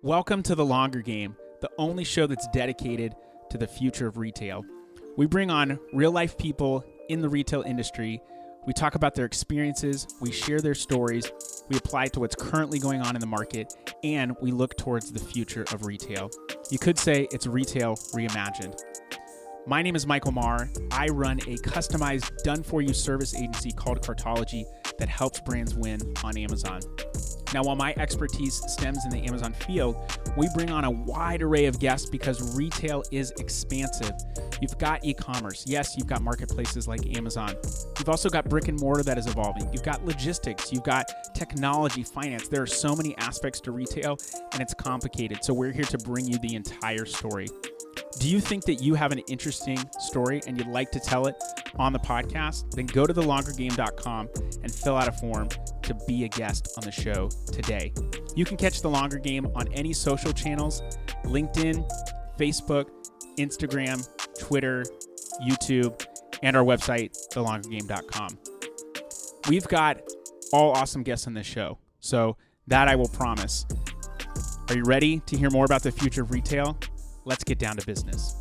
Welcome to The Longer Game, the only show that's dedicated to the future of retail. We bring on real-life people in the retail industry. We talk about their experiences, we share their stories, we apply it to what's currently going on in the market, and we look towards the future of retail. You could say it's Retail Reimagined. My name is Michael Marr. I run a customized, done-for-you service agency called Cartology that helps brands win on Amazon. Now, while my expertise stems in the Amazon field, we bring on a wide array of guests because retail is expansive. You've got e-commerce. Yes, you've got marketplaces like Amazon. You've also got brick and mortar that is evolving. You've got logistics. You've got technology, finance. There are so many aspects to retail, and it's complicated. So we're here to bring you the entire story. Do you think that you have an interesting story and you'd like to tell it on the podcast? Then go to thelongergame.com and fill out a form to be a guest on the show today. You can catch The Longer Game on any social channels: LinkedIn, Facebook, Instagram, Twitter, YouTube, and our website, thelongergame.com. We've got all awesome guests on this show, so that I will promise. Are you ready to hear more about the future of retail? Let's get down to business.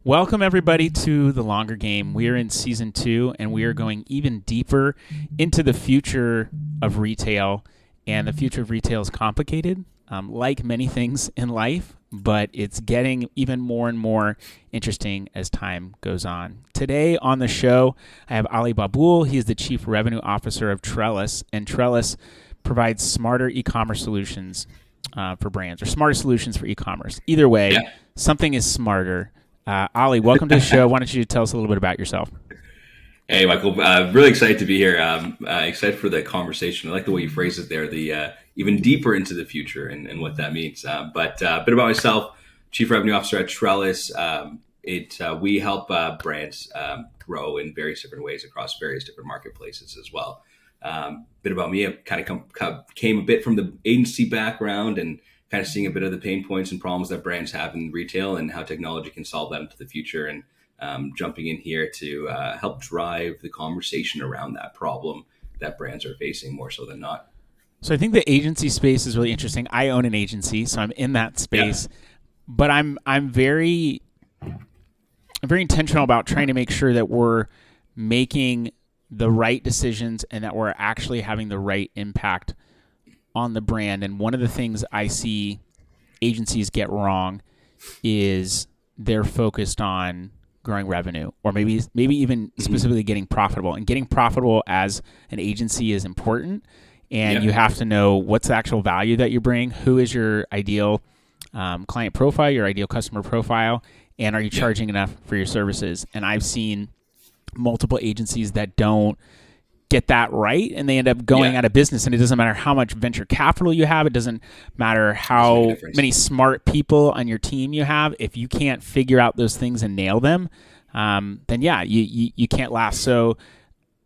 Welcome, everybody, to The Longer Game. We are in season 2, and we are going even deeper into the future of retail. And the future of retail is complicated, like many things in life, but it's getting even more and more interesting as time goes on. Today on the show, I have Ali Babul. He is the Chief Revenue Officer of Trellis, and Trellis provides smarter e-commerce solutions for brands, or smarter solutions for e-commerce. Either way, Something is smarter. Ali, welcome to the show. Why don't you tell us a little bit about yourself? Hey, Michael. Really excited to be here. Excited for the conversation. I like the way you phrase it there, the even deeper into the future and what that means. But a bit about myself, Chief Revenue Officer at Trellis. We help brands grow in various different ways across various different marketplaces as well. Bit about me, I kind of came a bit from the agency background and kind of seeing a bit of the pain points and problems that brands have in retail and how technology can solve them into the future, and jumping in here to help drive the conversation around that problem that brands are facing more so than not. So I think the agency space is really interesting. I own an agency, so I'm in that space, but I'm very intentional about trying to make sure that we're making the right decisions and that we're actually having the right impact on the brand. And one of the things I see agencies get wrong is they're focused on growing revenue, or maybe even specifically getting profitable. And getting profitable as an agency is important. And you have to know what's the actual value that you bring, who is your ideal client profile, your ideal customer profile, and are you charging enough for your services? And I've seen multiple agencies that don't get that right, and they end up going out of business. And it doesn't matter how much venture capital you have. It doesn't matter how many smart people on your team you have. If you can't figure out those things and nail them, then you can't last. So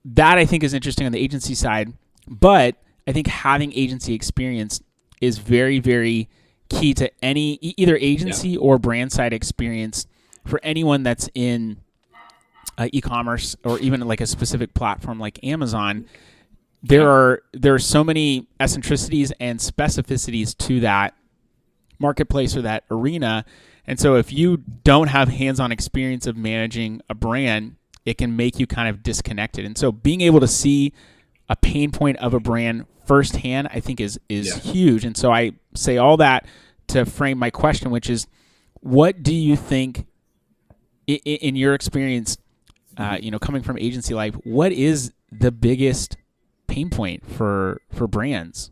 that, I think, is interesting on the agency side. But I think having agency experience is very, very key to any either agency or brand side experience for anyone that's in e-commerce, or even like a specific platform like Amazon. There are so many eccentricities and specificities to that marketplace or that arena. And so if you don't have hands-on experience of managing a brand, it can make you kind of disconnected. And so being able to see a pain point of a brand firsthand, I think is huge. And so I say all that to frame my question, which is, what do you think, in your experience, coming from agency life, what is the biggest pain point for brands?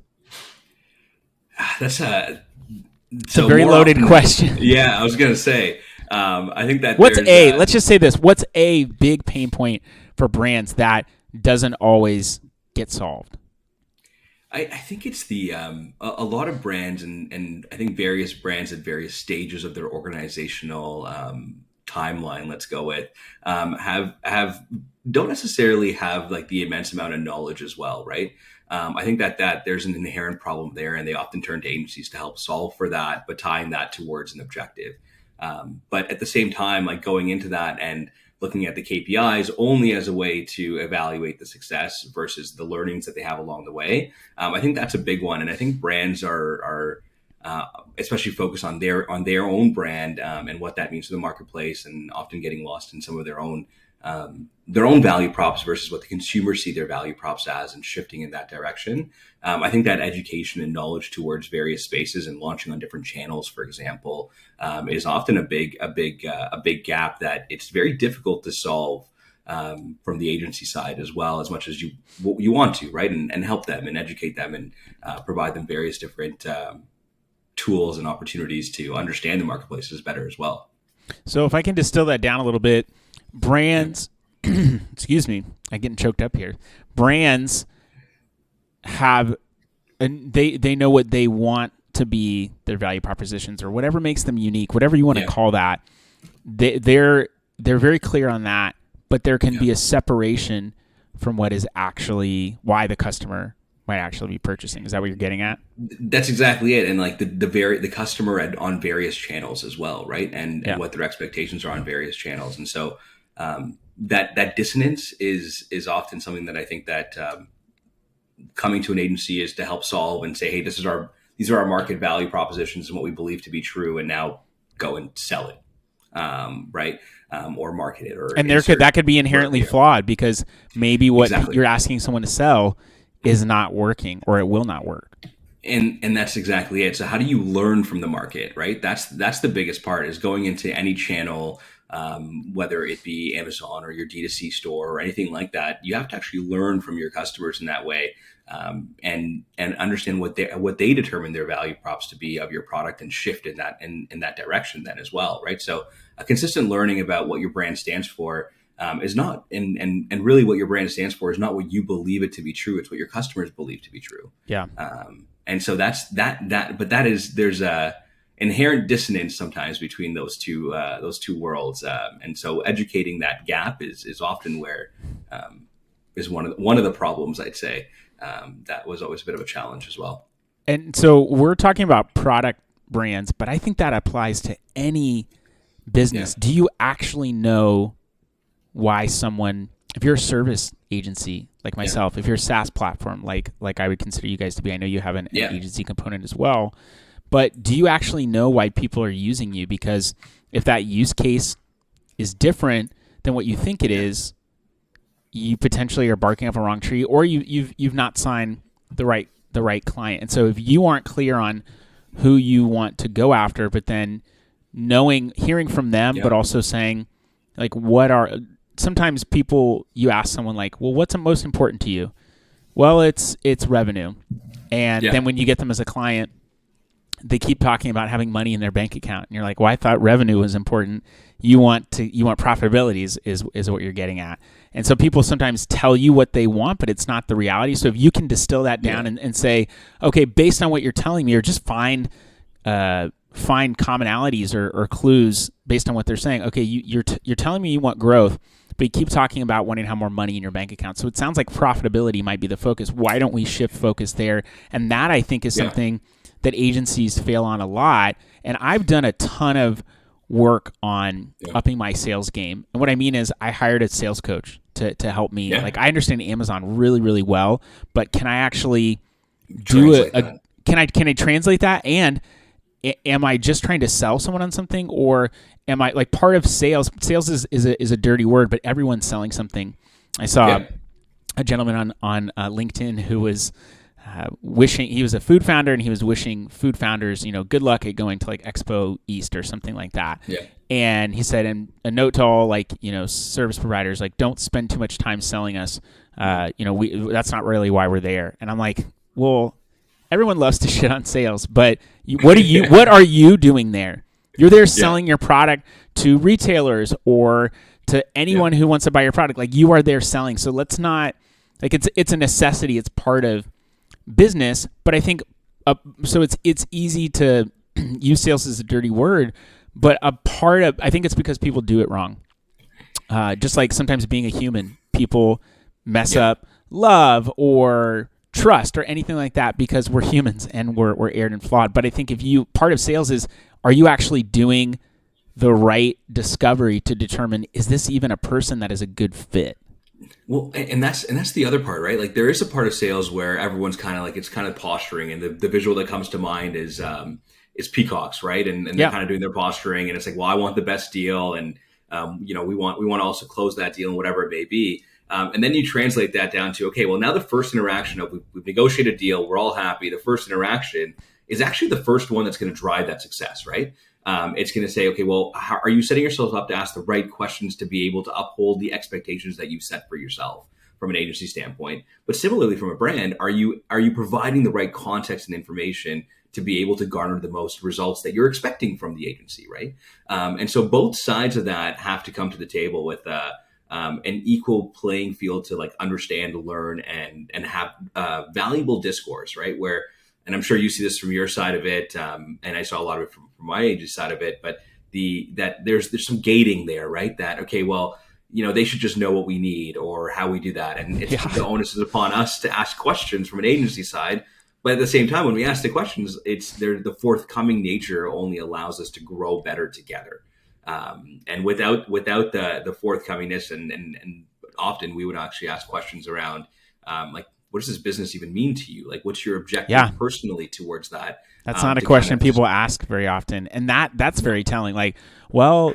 That's a very loaded question. Yeah, I was going to say, I think that let's just say this. What's a big pain point for brands that doesn't always get solved? I think it's a lot of brands and I think various brands at various stages of their organizational timeline, let's go with, don't necessarily have like the immense amount of knowledge as well, right? I think that there's an inherent problem there, and they often turn to agencies to help solve for that, but tying that towards an objective. But at the same time, like going into that and looking at the KPIs only as a way to evaluate the success versus the learnings that they have along the way. I think that's a big one, and I think brands are especially focused on their own brand and what that means to the marketplace, and often getting lost in some of their own value props versus what the consumers see their value props as, and shifting in that direction. I think that education and knowledge towards various spaces and launching on different channels, for example, is often a big gap that it's very difficult to solve from the agency side as well, as much as you want to, right? And help them and educate them and provide them various different tools and opportunities to understand the marketplaces better as well. So if I can distill that down a little bit, brands, excuse me, I'm getting choked up here. Brands have, and they know what they want to be their value propositions, or whatever makes them unique, whatever you want to call that. They're very clear on that, but there can be a separation from what is actually why the customer might actually be purchasing. Is that what you're getting at? That's exactly it. And like the customer on various channels as well, right? And what their expectations are on various channels. And so that dissonance is often something that I think that coming to an agency is to help solve and say, hey, these are our market value propositions and what we believe to be true, and now go and sell it, right? Or market it, or that could be inherently flawed, because maybe what you're asking someone to sell is not working, or it will not work. And that's exactly it. So how do you learn from the market, right? That's the biggest part, is going into any channel, whether it be Amazon or your D2C store or anything like that. You have to actually learn from your customers in that way, and understand what they determine their value props to be of your product, and shift in that direction then as well, right? So a consistent learning about what your brand stands for is not, and really what your brand stands for is not what you believe it to be true. It's what your customers believe to be true. Yeah. And so that's that, but there's a inherent dissonance sometimes between those two worlds. And so educating that gap is often where is one of the problems, I'd say, that was always a bit of a challenge as well. And so we're talking about product brands, but I think that applies to any business. Do you actually know why someone, if you're a service agency like myself, if you're a SaaS platform like I would consider you guys to be, I know you have an agency component as well, but do you actually know why people are using you? Because if that use case is different than what you think it is, you potentially are barking up a wrong tree, or you've not signed the right client. And so if you aren't clear on who you want to go after, but then hearing from them, but also saying, like, sometimes people, you ask someone like, well, what's most important to you? Well, it's revenue. And then when you get them as a client, they keep talking about having money in their bank account. And you're like, well, I thought revenue was important. You want profitability is what you're getting at. And so people sometimes tell you what they want, but it's not the reality. So if you can distill that down and say, okay, based on what you're telling me, or just find commonalities or clues based on what they're saying. Okay, you're telling me you want growth, but you keep talking about wanting to have more money in your bank account. So it sounds like profitability might be the focus. Why don't we shift focus there? And that, I think, is something that agencies fail on a lot. And I've done a ton of work on upping my sales game. And what I mean is I hired a sales coach to help me. Like, I understand Amazon really, really well, but can I actually can I translate that? And am I just trying to sell someone on something, or am I, like, part of sales? Sales is a dirty word, but everyone's selling something. I saw a gentleman on LinkedIn who was he was a food founder, and he was wishing food founders, good luck at going to like Expo East or something like that. Yeah. And he said, and a note to all service providers, like, don't spend too much time selling us. That's not really why we're there. And I'm like, well, everyone loves to shit on sales, but what are you doing there? You're there selling your product to retailers or to anyone who wants to buy your product. Like, you are there selling. So let's not, like, it's a necessity. It's part of business. But I think so it's easy to use sales as a dirty word, but I think it's because people do it wrong. Just like sometimes being a human, people mess up love or trust or anything like that because we're humans and we're erred and flawed. But I think part of sales is, are you actually doing the right discovery to determine, is this even a person that is a good fit? Well, and that's the other part, right? Like there is a part of sales where everyone's kind of like, it's kind of posturing, and the visual that comes to mind is peacocks, right? And they're kind of doing their posturing, and it's like, well, I want the best deal, and we want to also close that deal, and whatever it may be. And then you translate that down to, okay, well, now the first interaction of we've negotiated a deal, we're all happy. The first interaction is actually the first one that's going to drive that success, right? It's going to say, okay, well, how are you setting yourself up to ask the right questions to be able to uphold the expectations that you set for yourself from an agency standpoint? But similarly, from a brand, are you providing the right context and information to be able to garner the most results that you're expecting from the agency, right? And so both sides of that have to come to the table with an equal playing field to like understand, learn, and have valuable discourse, right? Where, and I'm sure you see this from your side of it, and I saw a lot of it from my agency side of it, but that there's some gating there, right? That, okay, well, they should just know what we need or how we do that. And the onus is upon us to ask questions from an agency side. But at the same time, when we ask the questions, the forthcoming nature only allows us to grow better together. And without the forthcomingness, and often we would actually ask questions around like, what does this business even mean to you? Like, what's your objective personally towards that? That's not a question people ask very often. And that's very telling. Like, well,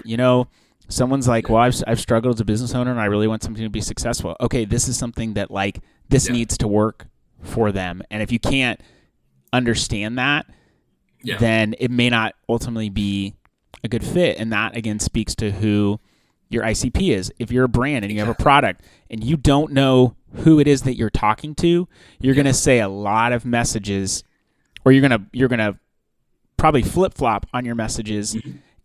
someone's like, well, I've struggled as a business owner and I really want something to be successful. Okay, this is something that like this needs to work for them. And if you can't understand that, then it may not ultimately be a good fit. And that again speaks to who your ICP is. If you're a brand and you have a product and you don't know who it is that you're talking to, you're going to say a lot of messages, or you're going to probably flip-flop on your messages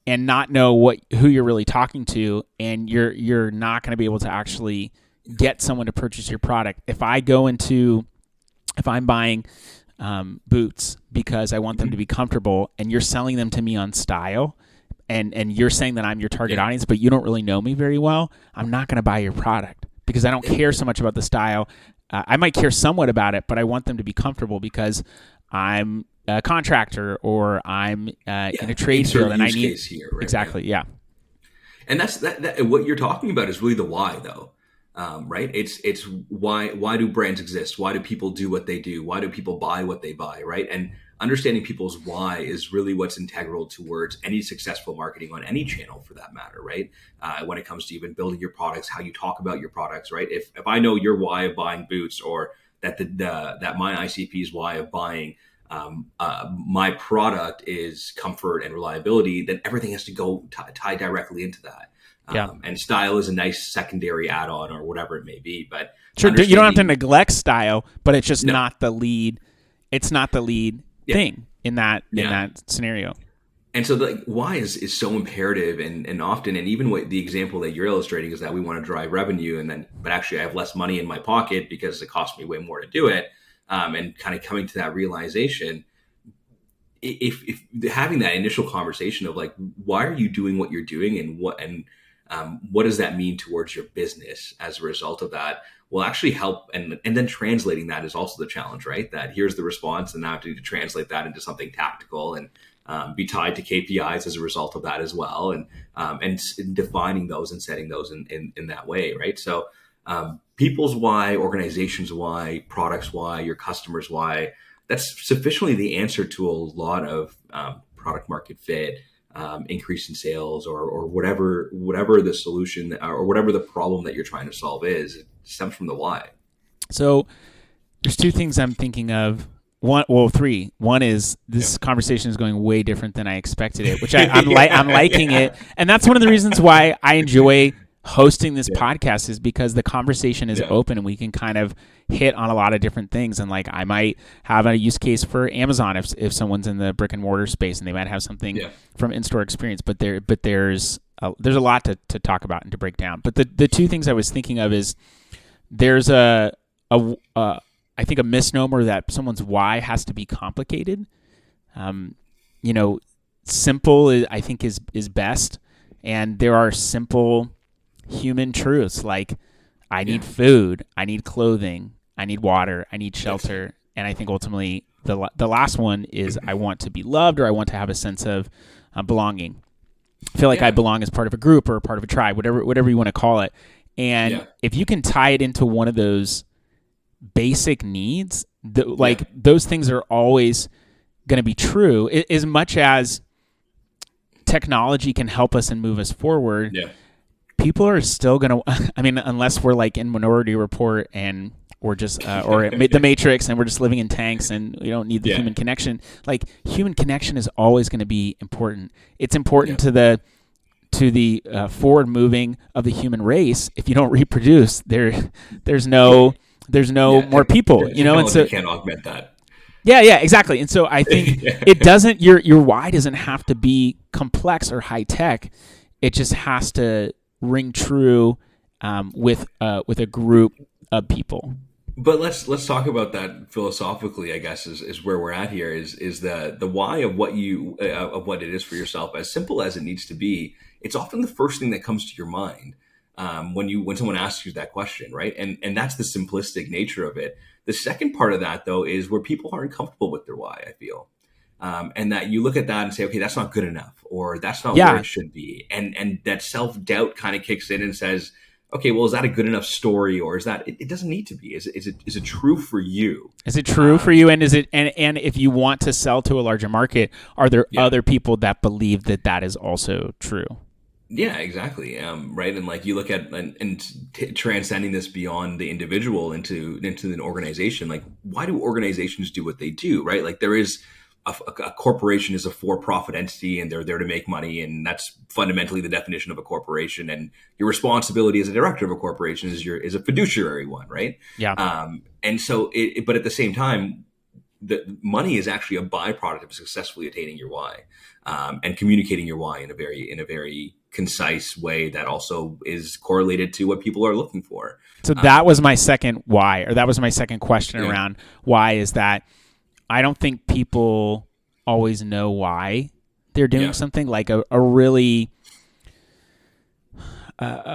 and not know who you're really talking to, and you're not going to be able to actually get someone to purchase your product. If I'm buying boots because I want them to be comfortable, and you're selling them to me on style, and you're saying that I'm your target audience, but you don't really know me very well, I'm not going to buy your product because I don't care so much about the style. I might care somewhat about it, but I want them to be comfortable because I'm a contractor or I'm in a trade field and I need here, right? Exactly. Yeah. And that's that. What you're talking about is really the why, though. Right? It's why do brands exist? Why do people do what they do? Why do people buy what they buy? Right? And understanding people's why is really what's integral towards any successful marketing on any channel, for that matter. Right? When it comes to even building your products, how you talk about your products. Right? If I know your why of buying boots, or that that my ICP's why of buying my product is comfort and reliability, then everything has to go tie directly into that. And style is a nice secondary add-on or whatever it may be. But sure, you don't have to neglect style, but it's just not the lead. It's not the lead thing in that scenario. And so the why is so imperative, and often, and even what the example that you're illustrating is that we want to drive revenue, but actually I have less money in my pocket because it costs me way more to do it. And kind of coming to that realization, if having that initial conversation of like, why are you doing what you're doing, and what does that mean towards your business as a result of that, will actually help. And then translating that is also the challenge, right? That here's the response, and now I have to translate that into something tactical and be tied to KPIs as a result of that as well. And defining those and setting those in that way, right? So people's why, organizations' why, products why, your customers' why, that's sufficiently the answer to a lot of product market fit, increase in sales, or whatever the solution or whatever the problem that you're trying to solve is. It stems from the why. So there's two things I'm thinking of. Three. One is this conversation is going way different than I expected it, which I'm liking it. And that's one of the reasons why I enjoy hosting this podcast, is because the conversation is open and we can kind of hit on a lot of different things. And like, I might have a use case for Amazon if someone's in the brick and mortar space, and they might have something from in-store experience, but there's a lot to talk about and to break down. But the two things I was thinking of is there's I think a misnomer that someone's why has to be complicated. Simple I think is best. And there are simple human truths like I need food, I need clothing, I need water, I need shelter. And I think ultimately the last one is I want to be loved, or I want to have a sense of belonging. feel like I belong as part of a group or a part of a tribe, whatever you want to call it. And if you can tie it into one of those basic needs, those things are always going to be true. As much as technology can help us and move us forward, people are still going to, I mean, unless we're like in Minority Report and we're just, or the Matrix and we're just living in tanks and we don't need the human connection. Like human connection is always going to be important. It's important to the forward moving of the human race. If you don't reproduce, there's no more people, and so you can't augment that. Yeah, exactly. And so I think it doesn't, your why doesn't have to be complex or high tech. It just has to ring true with a group of people. But let's talk about that philosophically. I guess is where we're at here. Is the why of what it is for yourself, as simple as it needs to be. It's often the first thing that comes to your mind when someone asks you that question, right? And that's the simplistic nature of it. The second part of that, though, is where people aren't comfortable with their why, I feel. And that you look at that and say, okay, that's not good enough, or that's not where it should be. And that self-doubt kind of kicks in and says, okay, well, is that a good enough story, or is that, it doesn't need to be. Is it true for you? Is it true for you? And is it, and if you want to sell to a larger market, are there other people that believe that is also true? Yeah, exactly. Right. And like you look at transcending this beyond the individual into an organization, like why do organizations do what they do? Right. Like there is a corporation is a for-profit entity and they're there to make money. And that's fundamentally the definition of a corporation. And your responsibility as a director of a corporation is a fiduciary one. Right. Yeah. And so but at the same time, the money is actually a byproduct of successfully attaining your why, and communicating your why in a very concise way that also is correlated to what people are looking for. So that was my second why, or that was my second question around why, is that I don't think people always know why they're doing something. Like a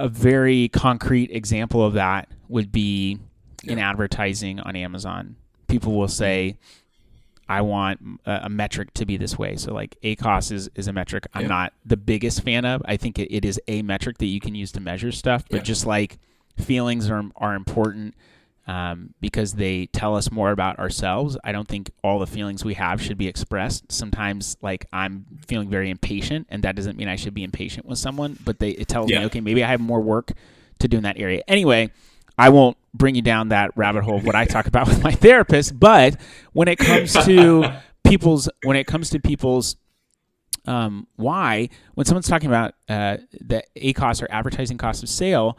very concrete example of that would be in advertising on Amazon. People will say, I want a metric to be this way. So like ACOS is a metric I'm not the biggest fan of. I think it is a metric that you can use to measure stuff, but just like feelings are important because they tell us more about ourselves. I don't think all the feelings we have should be expressed. Sometimes like I'm feeling very impatient, and that doesn't mean I should be impatient with someone, but it tells me, okay, maybe I have more work to do in that area. Anyway, I won't bring you down that rabbit hole of what I talk about with my therapist, but when it comes to people's why, when someone's talking about the ACOS or advertising cost of sale,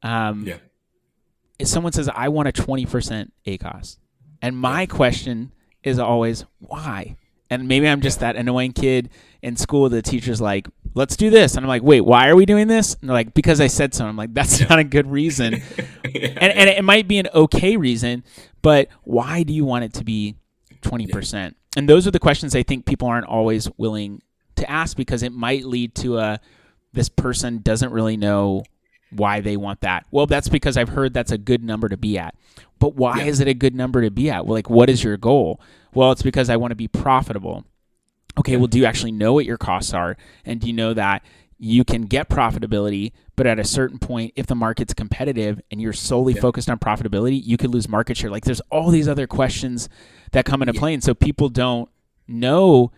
if someone says, I want a 20% ACOS, and my question is always, why? And maybe I'm just that annoying kid in school. The teacher's like, let's do this. And I'm like, wait, why are we doing this? And they're like, because I said so. I'm like, that's not a good reason. And it might be an okay reason, but why do you want it to be 20%? And those are the questions I think people aren't always willing to ask, because it might lead to this person doesn't really know why they want that. Well, that's because I've heard that's a good number to be at. But why is it a good number to be at? Well, like, what is your goal? Well, it's because I want to be profitable. Okay, well, do you actually know what your costs are? And do you know that you can get profitability, but at a certain point, if the market's competitive and you're solely focused on profitability, you could lose market share. Like, there's all these other questions that come into play. And so people don't know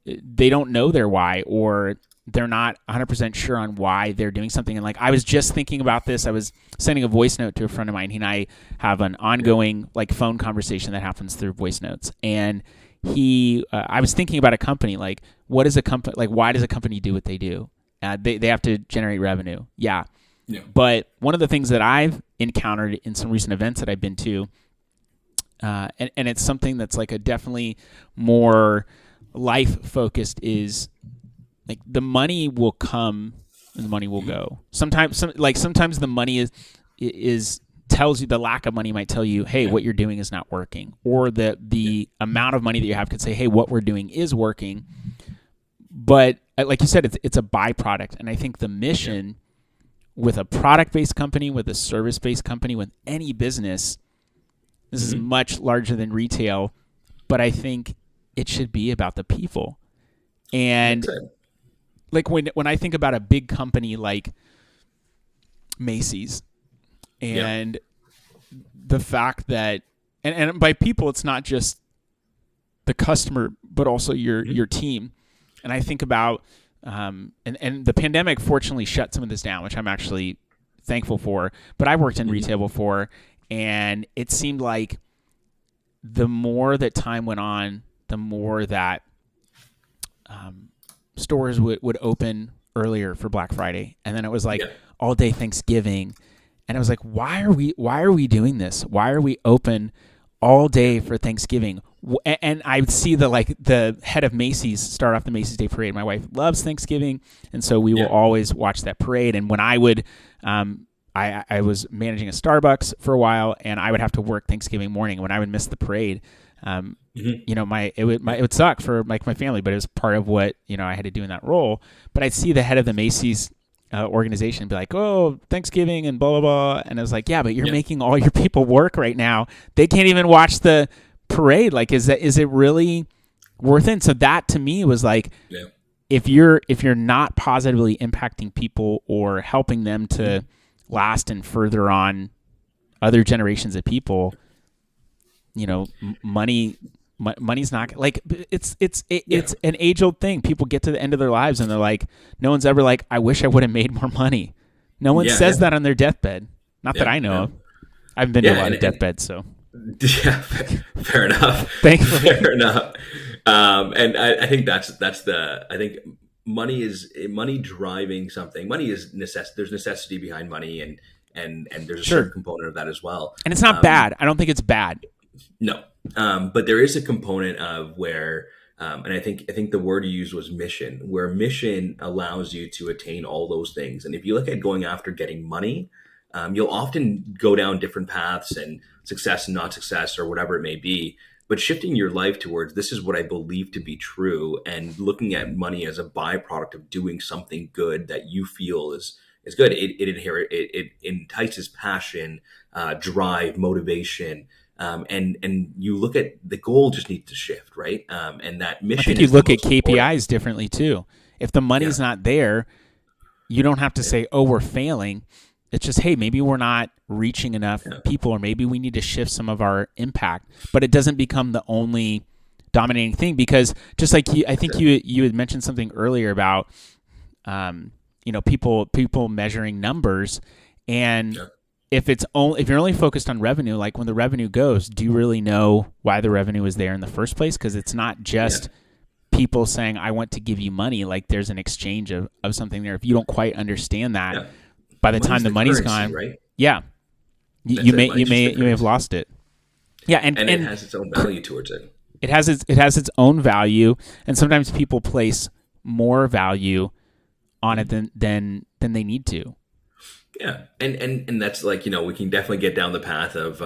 they don't know their why, or they're not 100% sure on why they're doing something. And like, I was just thinking about this. I was sending a voice note to a friend of mine. He and I have an ongoing like phone conversation that happens through voice notes. And I was thinking about a company, like, what is a company, like, why does a company do what they do? They have to generate revenue. Yeah. But one of the things that I've encountered in some recent events that I've been to, and it's something that's like a definitely more life focused, is like the money will come and the money will go. Sometimes the money is tells you, the lack of money might tell you, hey, what you're doing is not working. Or the amount of money that you have could say, hey, what we're doing is working. But like you said, it's a byproduct. And I think the mission with a product-based company, with a service-based company, with any business, this is much larger than retail, but I think it should be about the people. And That's it. like when I think about a big company like Macy's, Yeah. and the fact that and by people it's not just the customer but also your team. And I think about and the pandemic fortunately shut some of this down, which I'm actually thankful for. But I worked in retail before, and it seemed like the more that time went on, the more that stores would open earlier for Black Friday, and then it was like Yeah. all day Thanksgiving, and I was like, why are we doing this? Why are we open all day for Thanksgiving? And I would see the head of Macy's start off the Macy's Day Parade. My wife loves Thanksgiving, and so we will always watch that parade. And when I would, I was managing a Starbucks for a while, and I would have to work Thanksgiving morning. When I would miss the parade, you know, it would suck for like my family, but it was part of what, you know, I had to do in that role. But I'd see the head of the Macy's organization be like, oh, Thanksgiving and blah, blah, blah. And I was like, yeah, but you're making all your people work right now. They can't even watch the parade. Like, is it really worth it? And so that to me was like, if you're not positively impacting people or helping them to last and further on other generations of people, you know, money's not like it's an age old thing. People get to the end of their lives and they're like, no one's ever like, I wish I would have made more money. No one says that on their deathbed. Not that I know of. I haven't been to a lot of deathbeds, so. Yeah, fair enough. Thankfully. Fair enough. And I think that's I think money driving something. Money is there's necessity behind money, and there's a certain component of that as well. And it's not bad. I don't think it's bad. No, but there is a component of where, and I think the word you used was mission, where mission allows you to attain all those things. And if you look at going after getting money, you'll often go down different paths and success and not success or whatever it may be. But shifting your life towards this is what I believe to be true, and looking at money as a byproduct of doing something good that you feel is good. It entices passion, drive, motivation. And you look at the goal just needs to shift, right? And that mission. I think you look at KPIs differently too. If the money's not there, you don't have to say, "Oh, we're failing." It's just, hey, maybe we're not reaching enough people, or maybe we need to shift some of our impact. But it doesn't become the only dominating thing, because just like I think you had mentioned something earlier about, you know, people measuring numbers, and if you're only focused on revenue, like when the revenue goes, do you really know why the revenue is there in the first place? Because it's not just people saying, I want to give you money. Like there's an exchange of something there. If you don't quite understand that, by the time the money's gone, right? You may have lost it. Yeah, and it has its own value towards it. It has its own value, and sometimes people place more value on it than they need to. Yeah, and that's like, you know, we can definitely get down the path of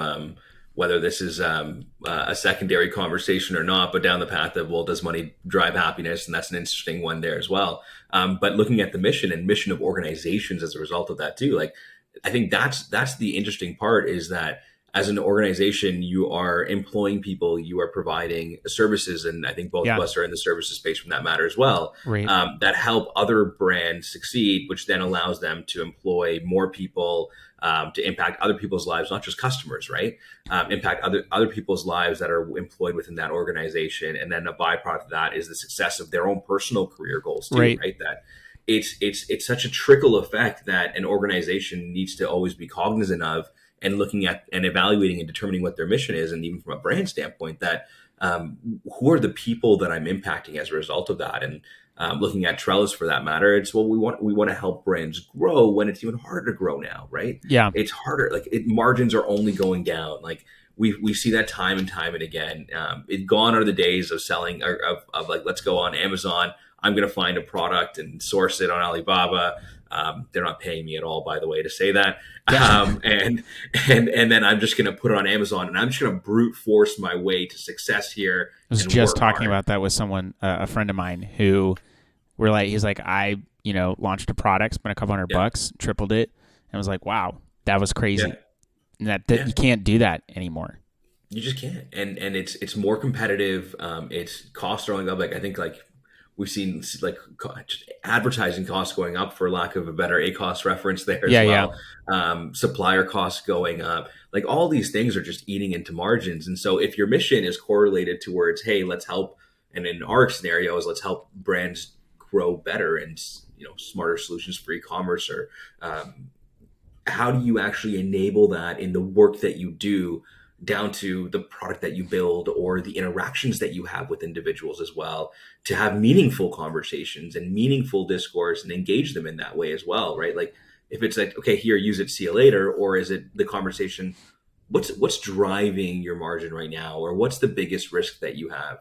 whether this is a secondary conversation or not, but down the path of, well, does money drive happiness? And that's an interesting one there as well. But looking at the mission of organizations as a result of that too, like I think that's the interesting part, is that as an organization, you are employing people, you are providing services, and I think both of us are in the services space from that matter as well, right. That help other brands succeed, which then allows them to employ more people, to impact other people's lives, not just customers, right? Impact other people's lives that are employed within that organization, and then a byproduct of that is the success of their own personal career goals too, right? That it's such a trickle effect that an organization needs to always be cognizant of, and looking at and evaluating and determining what their mission is. And even from a brand standpoint, that who are the people that I'm impacting as a result of that? And looking at Trellis for that matter, it's, well, we want to help brands grow when it's even harder to grow now, right? Yeah. It's harder. Like margins are only going down. Like we see that time and time and again. Gone are the days of selling of like, let's go on Amazon. I'm going to find a product and source it on Alibaba. They're not paying me at all, by the way, to say that. And then I'm just going to put it on Amazon, and I'm just going to brute force my way to success here. I was just talking about that with someone, a friend of mine, who he's like, I, launched a product, spent a couple $100, tripled it, and was like, wow, that was crazy. And that you can't do that anymore. You just can't. And it's more competitive. Its costs are only up. Like, I think like We've seen like just advertising costs going up, for lack of a better ACOS reference there as Yeah, yeah. well. Supplier costs going up. Like all these things are just eating into margins. And so if your mission is correlated towards, hey, let's help, and in our scenarios, let's help brands grow better and smarter solutions for e-commerce, or how do you actually enable that in the work that you do, down to the product that you build or the interactions that you have with individuals as well, to have meaningful conversations and meaningful discourse and engage them in that way as well, right? Like if it's like, okay, here, use it, see you later, or is it the conversation, what's driving your margin right now, or what's the biggest risk that you have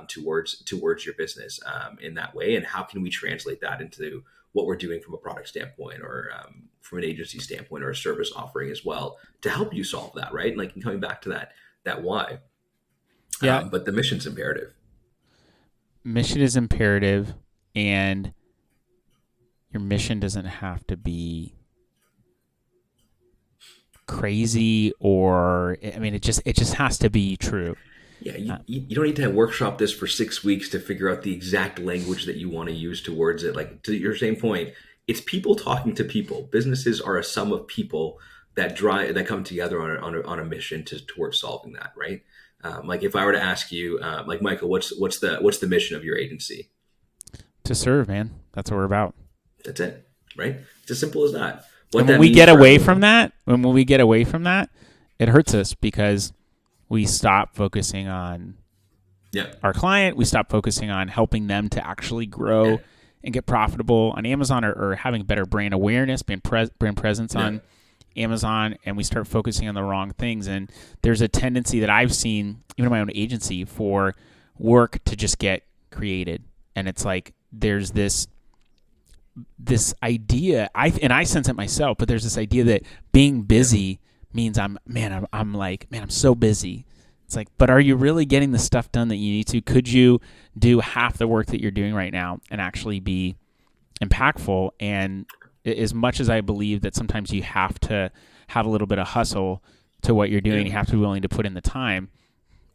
towards your business in that way, and how can we translate that into what we're doing from a product standpoint, or from an agency standpoint, or a service offering as well, to help you solve that, right? Like coming back to that why. Yeah. But the mission's imperative. Mission is imperative, and your mission doesn't have to be crazy, or I mean, it just has to be true. Yeah, you don't need to workshop this for 6 weeks to figure out the exact language that you want to use towards it. Like, to your same point, it's people talking to people. Businesses are a sum of people that come together on a mission towards solving that, right? Like if I were to ask you, like Michael, what's the mission of your agency? To serve, man. That's what we're about. That's it, right? It's as simple as that. And when we get away from that, it hurts us, because we stop focusing on our client. We stop focusing on helping them to actually grow and get profitable on Amazon, or having better brand awareness, brand presence on Amazon, and we start focusing on the wrong things. And there's a tendency that I've seen, even in my own agency, for work to just get created. And it's like there's this idea, I sense it myself, but there's this idea that being busy means I'm so busy. It's like, but are you really getting the stuff done that you need to? Could you do half the work that you're doing right now and actually be impactful? And as much as I believe that sometimes you have to have a little bit of hustle to what you're doing, you have to be willing to put in the time.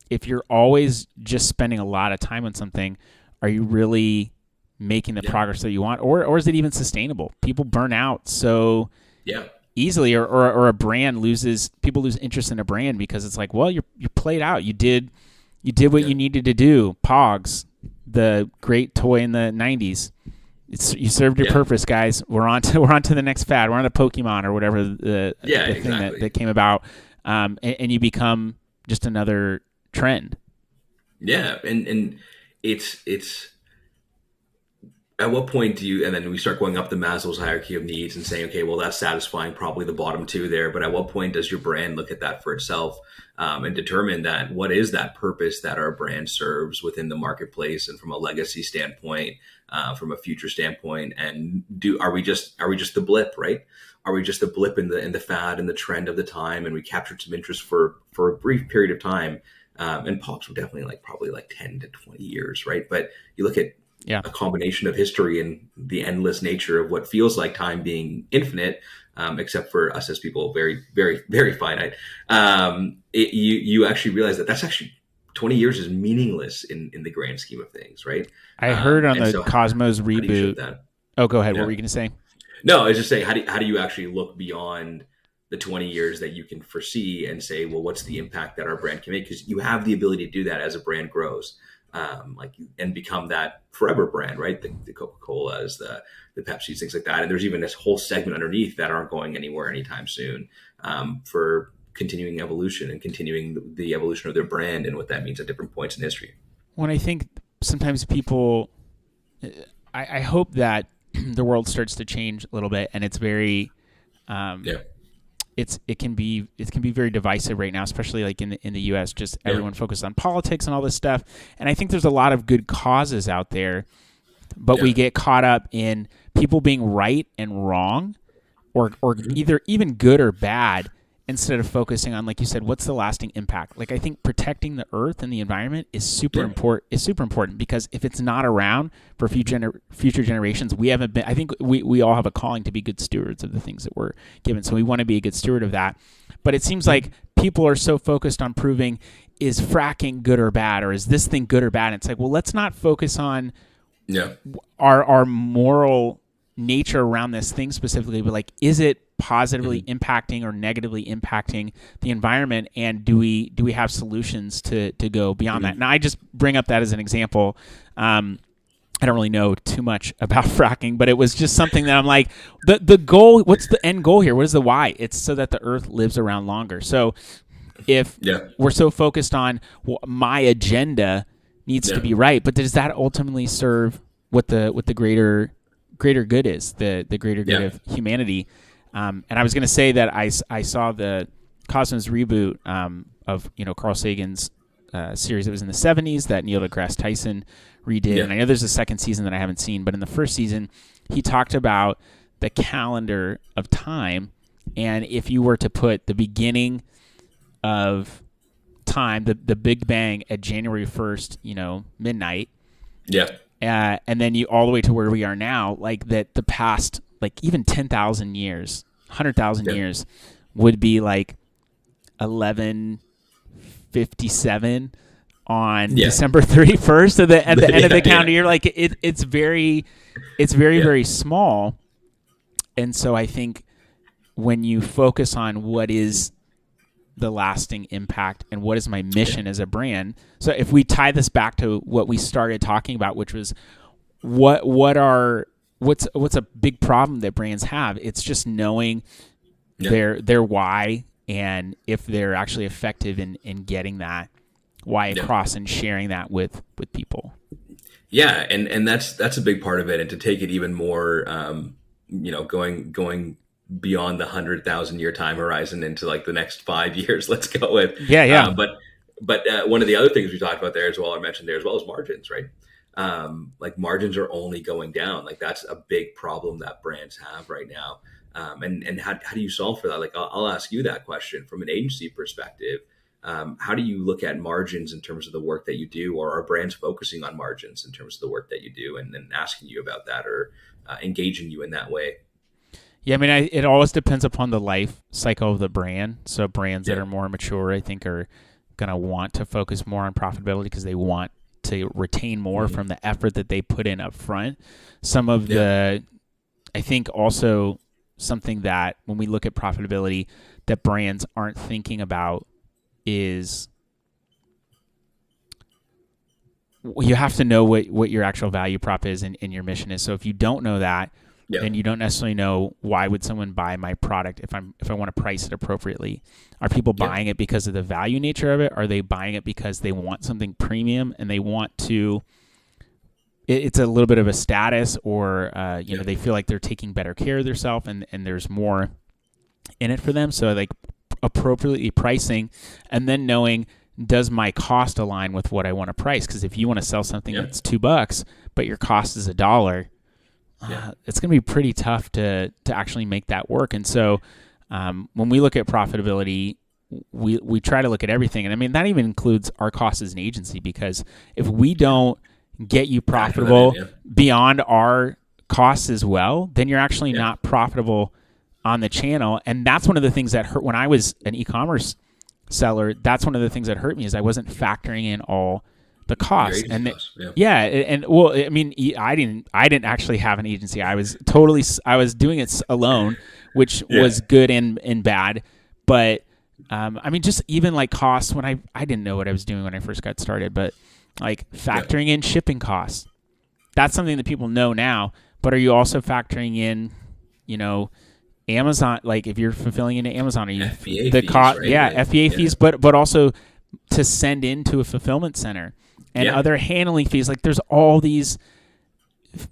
If you're always just spending a lot of time on something, are you really making the progress that you want? Or is it even sustainable? People burn out so easily, or a brand people lose interest in a brand because it's like, well, you're played out. You did what you needed to do. Pogs, the great toy in the 90s. You served your purpose, guys. We're on to the next fad. We're on to Pokemon or whatever the thing that came about, and you become just another trend. Yeah, and it's at what point do you, and then we start going up the Maslow's hierarchy of needs and saying, okay, well, that's satisfying probably the bottom two there, but at what point does your brand look at that for itself and determine that what is that purpose that our brand serves within the marketplace, and from a legacy standpoint, from a future standpoint, and are we just the blip, right? Are we just the blip in the fad and the trend of the time, and we captured some interest for a brief period of time, and pops were definitely probably 10 to 20 years, right? But you look at a combination of history and the endless nature of what feels like time being infinite, except for us as people, very, very, very finite. You actually realize that's actually 20 years is meaningless in the grand scheme of things, right? I heard on the Cosmos reboot. Oh, go ahead. What were you going to say? No, I was just saying, how do you actually look beyond the 20 years that you can foresee and say, well, what's the impact that our brand can make? Because you have the ability to do that as a brand grows. And become that forever brand, right? The Coca-Colas, the Pepsis, things like that. And there's even this whole segment underneath that aren't going anywhere anytime soon, for continuing evolution and continuing the evolution of their brand and what that means at different points in history. When I think sometimes people, I hope that the world starts to change a little bit, and it's very, it can be very divisive right now, especially like in the U.S. Just everyone focused on politics and all this stuff, and I think there's a lot of good causes out there, but we get caught up in people being right and wrong, or either even good or bad, instead of focusing on, like you said, what's the lasting impact. Like I think protecting the earth and the environment is super important, because if it's not around for future generations, we haven't been. I think we all have a calling to be good stewards of the things that we're given, so we want to be a good steward of that. But it seems like people are so focused on proving, is fracking good or bad, or is this thing good or bad? And it's like, well, let's not focus on Yeah. our moral nature around this thing specifically, but like, is it positively impacting or negatively impacting the environment, and do we have solutions to go beyond that? Now, I just bring up that as an example. I don't really know too much about fracking, but it was just something that I'm like, the goal, what's the end goal here? What is the why? It's so that the earth lives around longer. So if we're so focused on my agenda needs to be right, but does that ultimately serve what the greater good is, the greater good of humanity? And I was going to say that I saw the Cosmos reboot of Carl Sagan's series that was in the 70s that Neil deGrasse Tyson redid. And I know there's a second season that I haven't seen, but in the first season, he talked about the calendar of time. And if you were to put the beginning of time, the Big Bang at January 1st, midnight. Yeah. And then you all the way to where we are now, like that the past, like even 10,000 years, 100,000 years would be like 1157 on December 31st at the end of the calendar year. Like it's very small. And so I think when you focus on what is the lasting impact and what is my mission as a brand. So if we tie this back to what we started talking about, which was what's a big problem that brands have, it's just knowing their why, and if they're actually effective in getting that why across and sharing that with people. Yeah, and that's a big part of it. And to take it even more, going beyond the 100,000 year time horizon into like the next 5 years, let's go with. But one of the other things we talked about there as well, I mentioned there as well, is margins, right? Like margins are only going down. Like that's a big problem that brands have right now. And how do you solve for that? Like I'll ask you that question from an agency perspective. How do you look at margins in terms of the work that you do, or are brands focusing on margins in terms of the work that you do, and then asking you about that, or engaging you in that way? Yeah, I mean, it always depends upon the life cycle of the brand. So brands that are more mature, I think, are going to want to focus more on profitability because they want to retain more from the effort that they put in up front. Some of the, I think also something that when we look at profitability that brands aren't thinking about is you have to know what your actual value prop is and your mission is. So if you don't know that, then you don't necessarily know why would someone buy my product if I want to price it appropriately. Are people buying it because of the value nature of it? Are they buying it because they want something premium and they want to? It's a little bit of a status, or they feel like they're taking better care of themselves, and there's more in it for them. So like appropriately pricing, and then knowing, does my cost align with what I want to price? Because if you want to sell something that's $2, but your cost is $1, it's going to be pretty tough to actually make that work. And so when we look at profitability, we try to look at everything. And I mean, that even includes our costs as an agency, because if we don't get you profitable beyond our costs as well, then you're actually not profitable on the channel. And that's one of the things that hurt when I was an e-commerce seller. That's one of the things that hurt me, is I wasn't factoring in all the costs. And well, I mean, I didn't actually have an agency. I was doing it alone, which was good and bad. But I mean, just even like costs, when I didn't know what I was doing when I first got started, but like factoring in shipping costs, that's something that people know now. But are you also factoring in, Amazon? Like if you're fulfilling into Amazon, are you FBA the fees, cost? right? FBA fees, but also to send into a fulfillment center and other handling fees. Like there's all these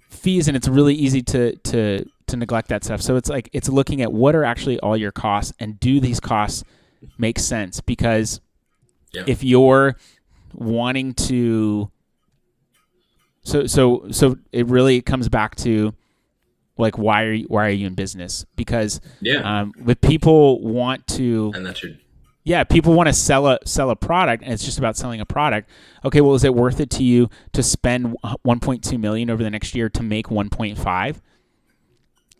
fees, and it's really easy to neglect that stuff. So it's like it's looking at what are actually all your costs, and do these costs make sense? Because if you're wanting to, so it really comes back to like why are you in business? Because with people want to, and that's people want to sell a product, and it's just about selling a product. Okay, well, is it worth it to you to spend $1.2 million over the next year to make 1.5?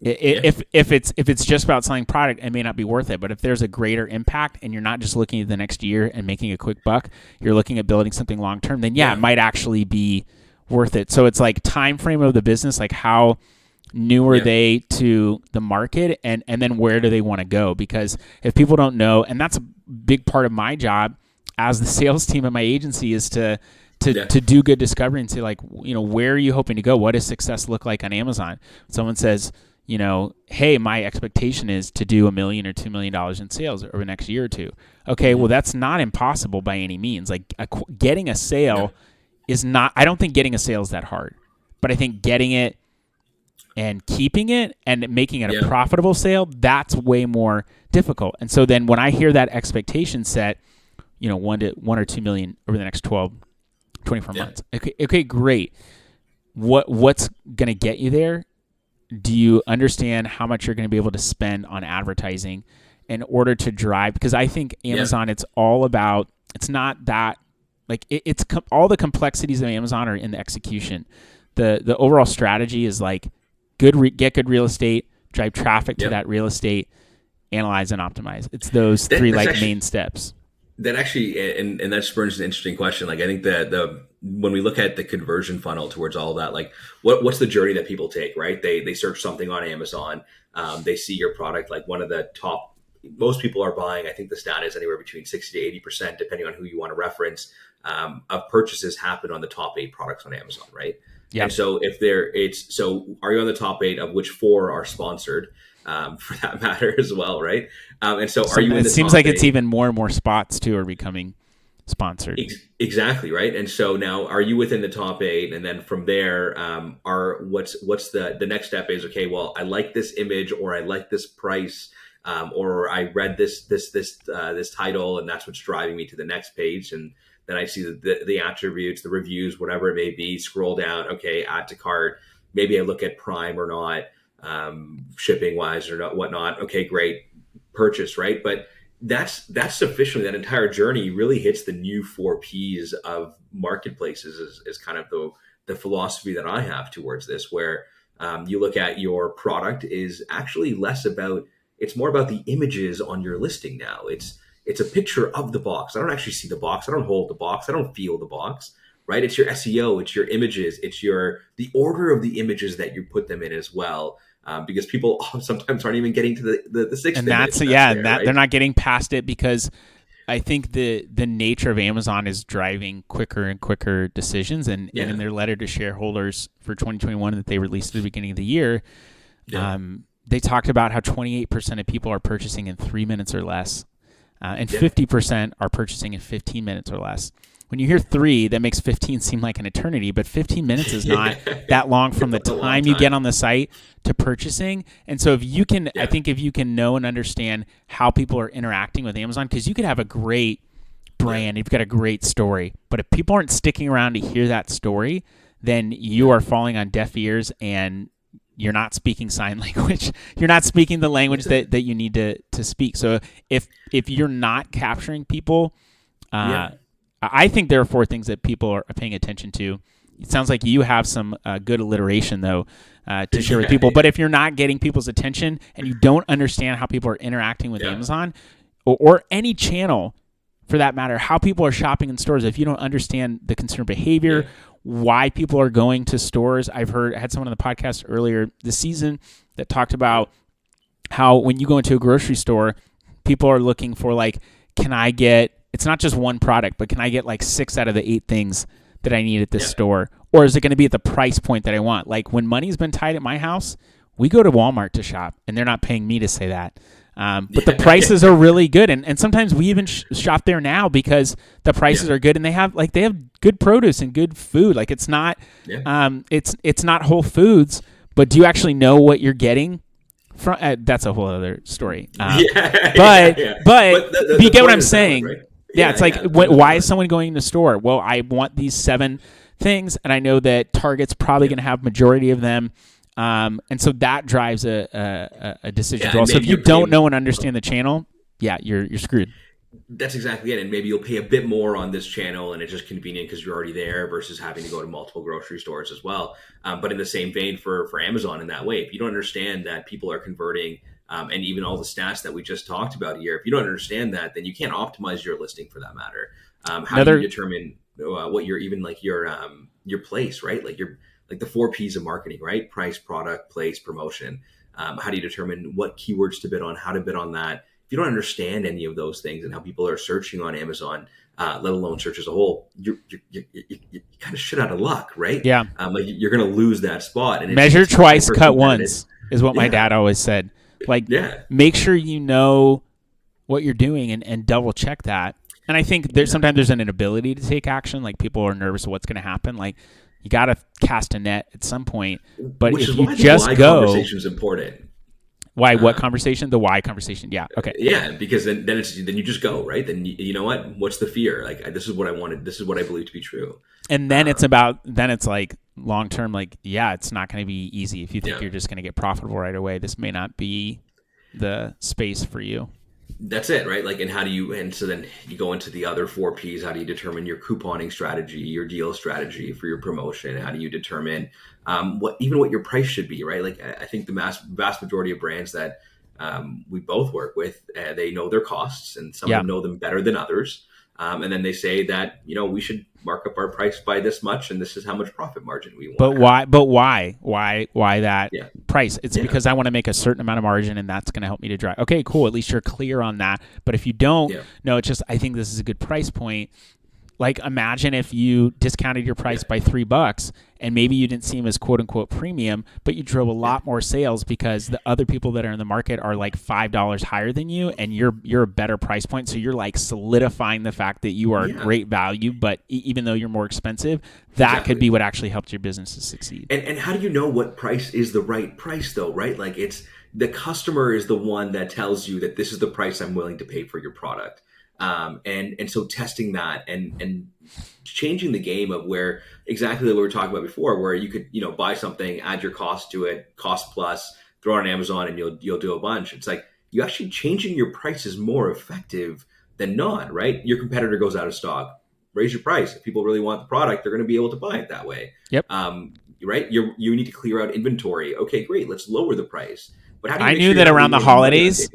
If it's just about selling product, it may not be worth it. But if there's a greater impact, and you're not just looking at the next year and making a quick buck, you're looking at building something long term, then it might actually be worth it. So it's like time frame of the business, like how new are they to the market, and then where do they want to go? Because if people don't know, and that's a big part of my job as the sales team at my agency, is to do good discovery and say, like, where are you hoping to go? What does success look like on Amazon? Someone says, hey, my expectation is to do $1 million or $2 million in sales over the next year or two. Okay, well, that's not impossible by any means. Like getting a sale is not. I don't think getting a sale is that hard, but I think getting it and keeping it and making it a profitable sale, that's way more difficult. And so then when I hear that expectation set, 1 or 2 million over the next 12, 24 months. Okay, great. What's going to get you there? Do you understand how much you're going to be able to spend on advertising in order to drive? Because I think Amazon, it's all about, it's not that, like all the complexities of Amazon are in the execution. The overall strategy is like, get good real estate, drive traffic to that real estate, analyze and optimize. It's those three main steps. That actually, and that spurs an interesting question. Like, I think that when we look at the conversion funnel towards all of that, like what's the journey that people take, right? They search something on Amazon, they see your product, like one of the top, most people are buying, I think the stat is anywhere between 60 to 80%, depending on who you want to reference, of purchases happen on the top 8 products on Amazon, right? Yeah. And so so are you on the top 8, of which 4 are sponsored, for that matter as well, right? And so are you in the top 8? It seems like it's even more and more spots too are becoming sponsored. Exactly, right? And so now are you within the top 8? And then from there, what's the next step is, okay, well, I like this image, or I like this price, or I read this title, and that's what's driving me to the next page. And then I see the attributes, the reviews, whatever it may be, scroll down, okay, add to cart. Maybe I look at Prime or not, shipping wise or not, whatnot. Okay, great, purchase, right? But that's sufficient. That entire journey really hits the new 4 Ps of marketplaces is kind of the philosophy that I have towards this, where you look at your product is actually less about, it's more about the images on your listing now. It's a picture of the box. I don't actually see the box. I don't hold the box. I don't feel the box, right? It's your SEO. It's your images. It's the order of the images that you put them in as well. Because people sometimes aren't even getting to the 6th and image. Right? They're not getting past it, because I think the nature of Amazon is driving quicker and quicker decisions. And in their letter to shareholders for 2021 that they released at the beginning of the year, they talked about how 28% of people are purchasing in 3 minutes or less. And 50% are purchasing in 15 minutes or less. When you hear 3, that makes 15 seem like an eternity, but 15 minutes is not that long from the time you get on the site to purchasing. And so if you can, I think if you can know and understand how people are interacting with Amazon, because you could have a great brand, you've got a great story, but if people aren't sticking around to hear that story, then you are falling on deaf ears, and you're not speaking sign language. You're not speaking the language that you need to speak. So if you're not capturing people, I think there are 4 things that people are paying attention to. It sounds like you have some good alliteration, though, to share with people. But if you're not getting people's attention and you don't understand how people are interacting with Amazon or any channel, for that matter, how people are shopping in stores, if you don't understand the consumer behavior, why people are going to stores. I had someone on the podcast earlier this season that talked about how when you go into a grocery store, people are looking for, like, it's not just one product, but can I get like 6 out of the 8 things that I need at this store? Or is it going to be at the price point that I want? Like, when money's been tight at my house, we go to Walmart to shop, and they're not paying me to say that. But the prices are really good. And sometimes we even shop there now because the prices are good, and they have good produce and good food. Like, it's not, it's not Whole Foods, but do you actually know what you're getting? That's a whole other story. But you get what I'm saying. Right? It's like, why is someone going to the store? Well, I want these 7 things, and I know that Target's probably going to have majority of them. And so that drives a decision. So if you don't know and understand the channel, you're screwed. That's exactly it. And maybe you'll pay a bit more on this channel, and it's just convenient because you're already there, versus having to go to multiple grocery stores as well. But in the same vein for Amazon in that way, if you don't understand that people are converting, and even all the stats that we just talked about here, if you don't understand that, then you can't optimize your listing for that matter. How do you determine what your your place, right? Like the 4 P's of marketing, right? Price, product, place, promotion. How do you determine what keywords to bid on, how to bid on that? If you don't understand any of those things and how people are searching on Amazon, let alone search as a whole, you're kind of shit out of luck, right? Yeah. Like you're going to lose that spot. And Measure twice, cut once is what my dad always said. Like, make sure you know what you're doing and double check that. And I think sometimes there's an inability to take action. Like, people are nervous of what's going to happen. Like, you got to cast a net at some point. But if you just go, conversation is important. Why? What conversation? The why conversation. Yeah. Okay. Yeah, because then you just go, right. Then you know what? What's the fear? Like, this is what I wanted. This is what I believe to be true. And then it's like long term. Like, it's not going to be easy if you think you're just going to get profitable right away. This may not be the space for you. That's it, right? Like, and so then you go into the other 4 P's. How do you determine your couponing strategy, your deal strategy for your promotion? How do you determine what your price should be, right? Like, I think the vast majority of brands that we both work with, they know their costs, and some of them know them better than others. And then they say that, we should mark up our price by this much, and this is how much profit margin we want. But why that price? It's because I want to make a certain amount of margin, and that's going to help me to drive. Okay, cool. At least you're clear on that. But if you don't, no, it's just, I think this is a good price point. Like, imagine if you discounted your price by $3 and maybe you didn't see them as quote unquote premium, but you drove a lot more sales because the other people that are in the market are like $5 higher than you, and you're a better price point. So you're like solidifying the fact that you are great value, but even though you're more expensive, that could be what actually helped your business to succeed. And how do you know what price is the right price though, right? Like, it's the customer is the one that tells you that this is the price I'm willing to pay for your product. And so testing that and changing the game of where exactly what we were talking about before, where you could, buy something, add your cost to it, cost plus, throw it on Amazon, and you'll do a bunch. It's like, you actually changing your price is more effective than not, right? Your competitor goes out of stock, raise your price. If people really want the product, they're going to be able to buy it that way. Yep. Right. You need to clear out inventory. Okay, great. Let's lower the price. But how do you I knew that around the holidays,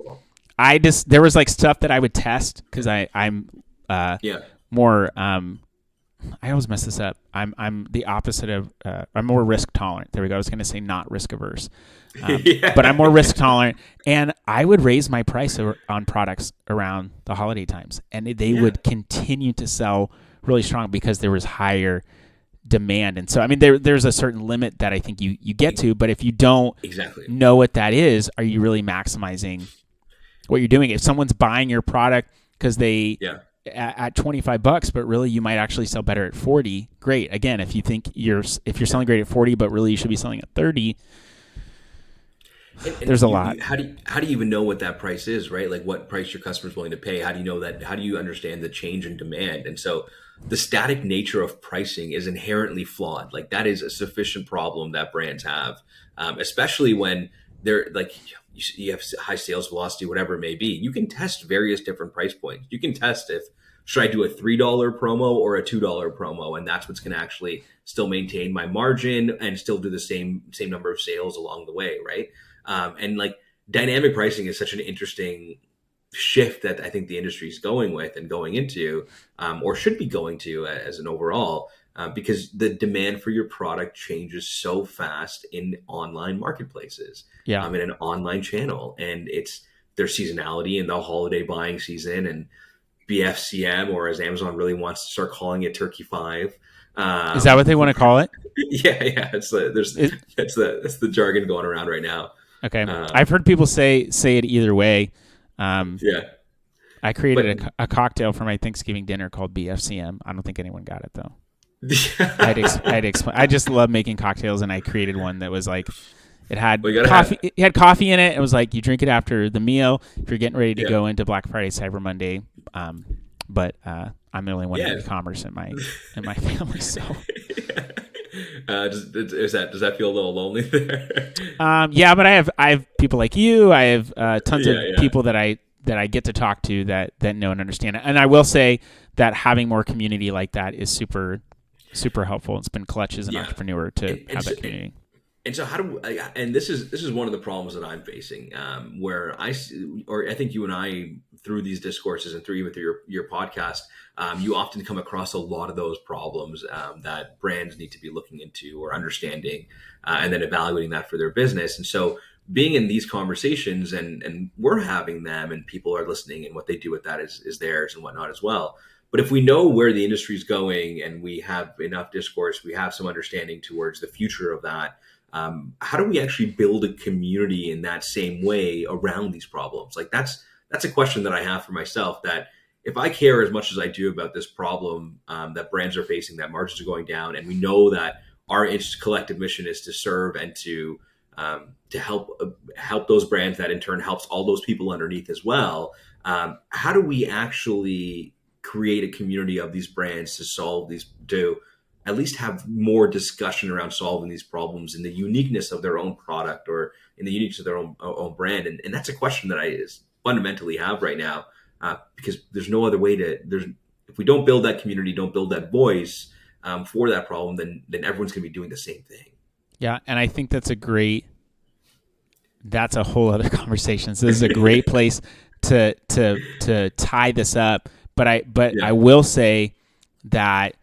there was like stuff that I would test because I'm more I always mess this up. I'm the opposite of I'm more risk tolerant. There we go. I was going to say not risk averse, but I'm more risk tolerant, and I would raise my price on products around the holiday times, and they would continue to sell really strong because there was higher demand. And so, I mean, there's a certain limit that I think you get to, but if you don't know what that is, are you really maximizing what you're doing? If someone's buying your product because they at $25, but really you might actually sell better at 40. Great. Again, if you think if you're selling great at 40, but really you should be selling at 30. And there's a lot. How do you even know what that price is, right? Like, what price your customer's willing to pay? How do you know that? How do you understand the change in demand? And so the static nature of pricing is inherently flawed. Like, that is a sufficient problem that brands have, especially when they're like, you have high sales velocity, whatever it may be. You can test various different price points. You can test should I do a $3 promo or a $2 promo, and that's what's going to actually still maintain my margin and still do the same number of sales along the way, right? And like, dynamic pricing is such an interesting shift that I think the industry is going with and going into, or should be going to as an overall, because the demand for your product changes so fast in online marketplaces, in an online channel, and there's seasonality in the holiday buying season and BFCM, or as Amazon really wants to start calling it, Turkey 5. Is that what they want to call it? Yeah. That's the jargon going around right now. Okay. I've heard people say it either way. I created a cocktail for my Thanksgiving dinner called BFCM. I don't think anyone got it though. I'd explain. I just love making cocktails, and I created one that was like, it had coffee. It had coffee in it. It was like, you drink it after the meal if you're getting ready to go into Black Friday, Cyber Monday. But I'm the only one in e-commerce in my family, so. Does that feel a little lonely there? But I have people like you. I have tons of people that I get to talk to that know and understand it. And I will say that having more community like that is super, super helpful. It's been clutch as an entrepreneur to have that community. And so how do and this is one of the problems that I'm facing, where or I think you and I, through these discourses and through your podcast, you often come across a lot of those problems that brands need to be looking into or understanding, and then evaluating that for their business. And so being in these conversations, and we're having them, and people are listening, and what they do with that is theirs and whatnot as well. But if we know where the industry is going and we have enough discourse, we have some understanding towards the future of that. How do we actually build a community in that same way around these problems? Like that's a question that I have for myself, that if I care as much as I do about this problem that brands are facing, that margins are going down, and we know that our collective mission is to serve and to help those brands, that in turn helps all those people underneath as well. How do we actually create a community of these brands to at least have more discussion around solving these problems in the uniqueness of their own product or in the uniqueness of their own brand? And that's a question that I fundamentally have right now, because there's no other way if we don't build that community, don't build that voice for that problem, then everyone's going to be doing the same thing. Yeah, and I think that's a whole other conversation. So this is a great place to tie this up. But I will say that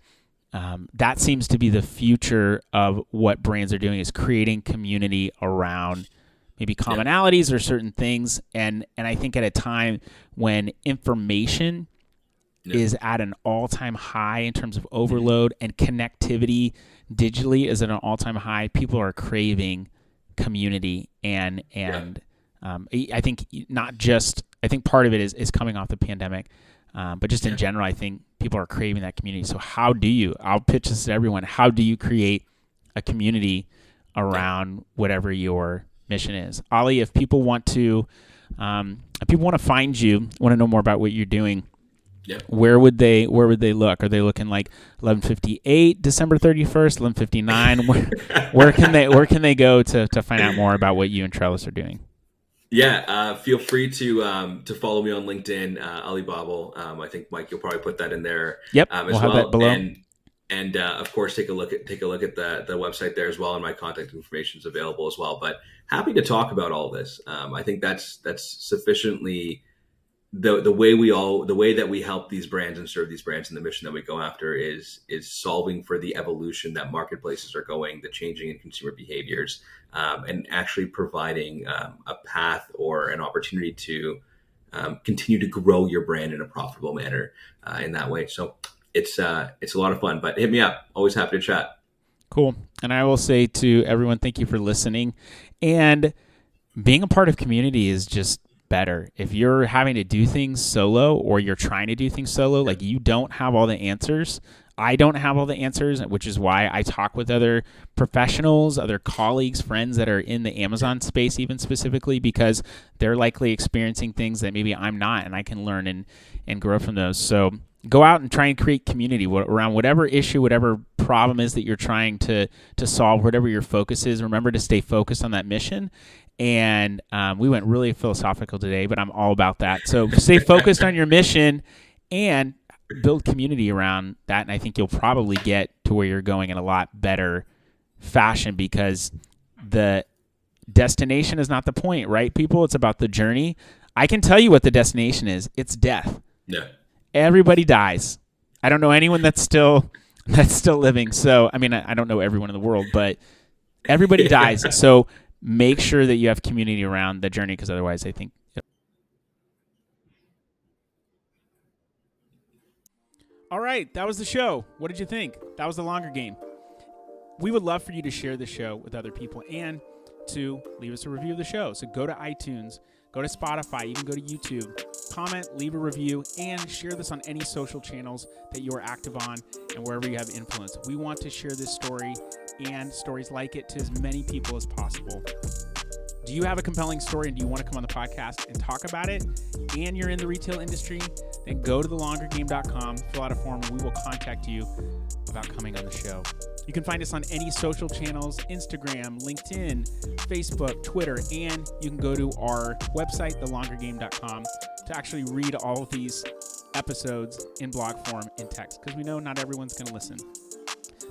that seems to be the future of what brands are doing, is creating community around maybe commonalities or certain things. And I think at a time when information is at an all-time high in terms of overload, and connectivity digitally is at an all-time high, people are craving community. And I think I think part of it is coming off the pandemic. But just in general, I think people are craving that community. So I'll pitch this to everyone, how do you create a community around whatever your mission is? Ali, if people want to find you, want to know more about what you're doing, where would they look? Are they looking like 1158 December 31st, 1159? Where can they go to find out more about what you and Trellis are doing? Yeah, feel free to follow me on LinkedIn, Ali Babul. I think, Mike, you'll probably put that in there. Yep, as we'll have that below. And of course, take a look at the website there as well, and my contact information is available as well. But happy to talk about all this. I think that's sufficiently the way that we help these brands and serve these brands, and the mission that we go after is solving for the evolution that marketplaces are going, the changing in consumer behaviors, and actually providing a path or an opportunity to continue to grow your brand in a profitable manner in that way. So it's a lot of fun, but hit me up. Always happy to chat. Cool. And I will say to everyone, thank you for listening. And being a part of community is just better. If you're having to do things solo, or you're trying to do things solo, like you don't have all the answers. I don't have all the answers, which is why I talk with other professionals, other colleagues, friends that are in the Amazon space, even specifically, because they're likely experiencing things that maybe I'm not, and I can learn and grow from those. So go out and try and create community around whatever issue, whatever problem is that you're trying to solve, whatever your focus is. Remember to stay focused on that mission. And we went really philosophical today, but I'm all about that. So stay focused on your mission and build community around that. And I think you'll probably get to where you're going in a lot better fashion, because the destination is not the point, right, people? It's about the journey. I can tell you what the destination is. It's death. Yeah. Everybody dies. I don't know anyone that's still living. So, I mean, I don't know everyone in the world, but everybody dies. So make sure that you have community around the journey, because otherwise I think... All right, that was the show. What did you think? That was the longer game. We would love for you to share the show with other people and to leave us a review of the show. So go to iTunes, go to Spotify, you can go to YouTube, comment, leave a review, and share this on any social channels that you are active on and wherever you have influence. We want to share this story and stories like it to as many people as possible. Do you have a compelling story and do you want to come on the podcast and talk about it, and you're in the retail industry? Then go to thelongergame.com, fill out a form, and we will contact you about coming on the show. You can find us on any social channels: Instagram, LinkedIn, Facebook, Twitter, and you can go to our website, thelongergame.com, to actually read all of these episodes in blog form in text, because we know not everyone's going to listen.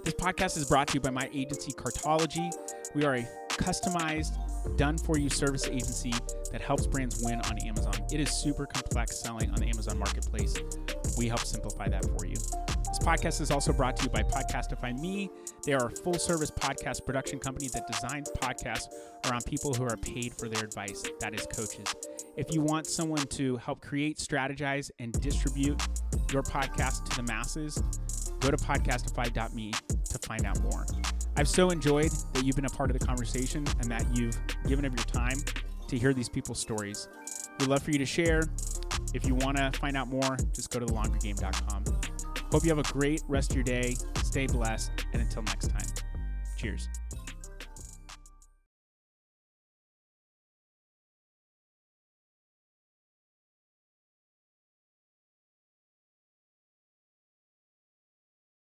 This podcast is brought to you by my agency, Cartology. We are a customized, done-for-you service agency that helps brands win on Amazon. It is super complex selling on the Amazon Marketplace. We help simplify that for you. This podcast is also brought to you by Podcastify Me. They are a full-service podcast production company that designs podcasts around people who are paid for their advice. That is coaches. If you want someone to help create, strategize, and distribute your podcast to the masses, go to podcastify.me to find out more. I've so enjoyed that you've been a part of the conversation and that you've given of your time to hear these people's stories. We'd love for you to share. If you want to find out more, just go to thelaundrygame.com. Hope you have a great rest of your day. Stay blessed. And until next time, cheers.